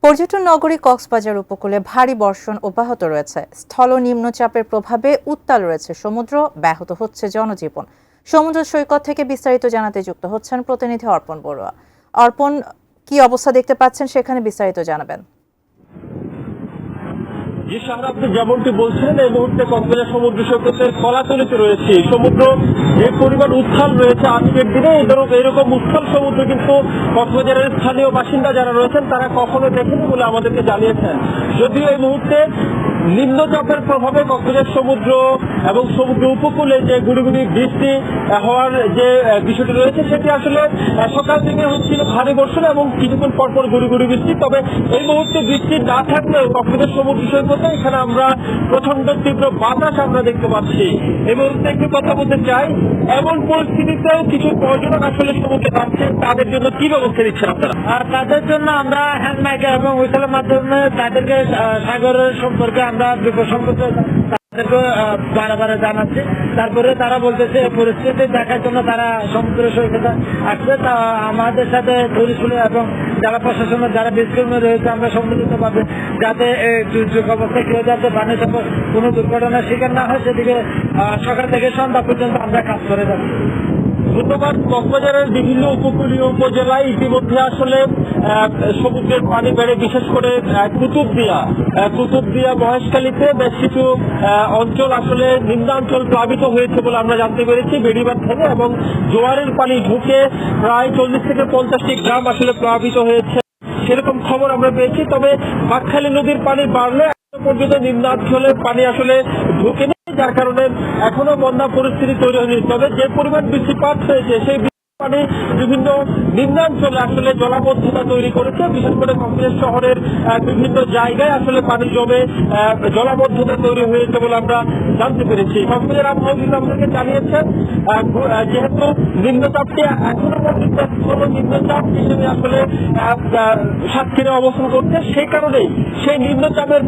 পর্যটন নগরী কক্সবাজার উপকূলে ভারী বর্ষণ অব্যাহত রয়েছে। স্থল নিম্নচাপের প্রভাবে উত্তাল রয়েছে সমুদ্র, ব্যাহত হচ্ছে জনজীবন। সমুদ্র সৈকত থেকে বিস্তারিত জানাতে যুক্ত হচ্ছেন প্রতিনিধি অর্পণ বড়ুয়া। অর্পণ, কি অবস্থা দেখতে পাচ্ছেন সেখানে বিস্তারিত জানাবেন। যে সাহারা আপনি যেমনটি বলছেন, এই মুহূর্তে কক্সবাজার সমুদ্র সৈকতের কলাতলিতে রয়েছে। সমুদ্র যে পরিমাণ উত্থাল রয়েছে আজকের দিনে, এরকম উত্থাল সমুদ্র কিন্তু কক্সবাজারের স্থানীয় বাসিন্দা যারা রয়েছেন তারা কখনো দেখেনি বলে আমাদেরকে জানিয়েছেন। যদিও এই মুহূর্তে নিম্নচাপের প্রভাবে কক্সবাজার সমুদ্র এবং সমুদ্র উপকূলে যে গুড়ি বৃষ্টি হওয়ার যে বিষয়টি রয়েছে সেটি আসলে সকাল থেকে হচ্ছিল ভারী বর্ষণ এবং কিছুক্ষণ পরপর গুড়ি বৃষ্টি। তবে এই মুহূর্তে বৃষ্টি না থাকলেও কক্সবাজার সমুদ্র সৈকতে এখানে আমরা প্রচন্ড তীব্র বাতাস আমরা দেখতে পাচ্ছি। এই মুহূর্তে একটু কথা বলতে চাই, এমন পরিস্থিতিতেও কিছু পর্যটক আসলে সমুদ্রে যাচ্ছেন, তাদের জন্য কি ব্যবস্থা নিচ্ছেন আপনারা? আর তাদের জন্য আমরা হ্যান্ড মাইকার এবং হুইসেলের মাধ্যমে তাদেরকে সাগরের সম্পর্কে আমরা বিপদ সম্পর্কে তাদেরকে বারে জানাচ্ছি। তারপরে তারা বলতেছে এই পরিস্থিতি দেখার জন্য তারা সমুদ্র সৈকতে আসছে। তা আমাদের সাথে পুলিশ এবং যারা প্রশাসনের যারা বীজকর্মী রয়েছে আমরা সম্মিলিতভাবে যাতে এই দুর্যোগ অবস্থায় কেউ যাতে পানি কোনো দুর্ঘটনার শিকার না হয় সেদিকে সকাল থেকে সন্ধ্যা পর্যন্ত আমরা কাজ করে যাচ্ছি। ধন্যবাদ। কক্সবাজারের বিভিন্ন উপকূলীয় উপজেলায় ইতিমধ্যে আসলে সমুদ্রের পানি বেড়ে, বিশেষ করে কুতুবদিয়া মহেশখালীতে বেশ কিছু অঞ্চল আসলে নিম্নাঞ্চল প্লাবিত হয়েছে বলে আমরা জানতে পেরেছি বেড়িবাঁধ থেকে, এবং জোয়ারের পানি ঢুকে প্রায় 40 থেকে 50টি গ্রাম আসলে প্লাবিত হয়েছে সেরকম খবর আমরা পেয়েছি। তবে বাঁকখালী নদীর পানি বাড়লে পর্যন্ত নিম্নাঞ্চলের পানি আসলে ঢুকেনি, যার কারণে এখনো বন্যা পরিস্থিতি তৈরি হয়নি। তবে যে পরিমাণ বৃষ্টিপাত হয়েছে সেই পানি বিভিন্ন নিম্নাঞ্চলে আসলে জলাবদ্ধতা তৈরি করেছে। বিশেষ করে কক্সবাজার শহরের বিভিন্ন জায়গায় আসলে পানি জমে জলাবদ্ধতা তৈরি হয়েছে বলে আমরা জানতে পেরেছি। কক্সবাজার আবহাওয়া আমাদেরকে জানিয়েছেন যেহেতু নিম্নচাপটি এখনো পর্যন্ত নিম্নচাপ হিসেবে আসলে সাতক্ষীরা অবস্থান করছে, সেই কারণেই সেই নিম্নচাপের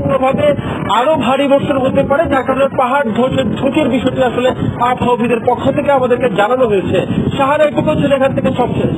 প্রভাবে আরো ভারী বর্ষণ হতে পারে, যার কারণে পাহাড় ধসের ঝুঁকির বিষয়টি আসলে আবহাওয়াবিদের পক্ষ থেকে আমাদেরকে জানানো হয়েছে। সাহারা এটুকু ছিল এখান থেকে সবশেষ।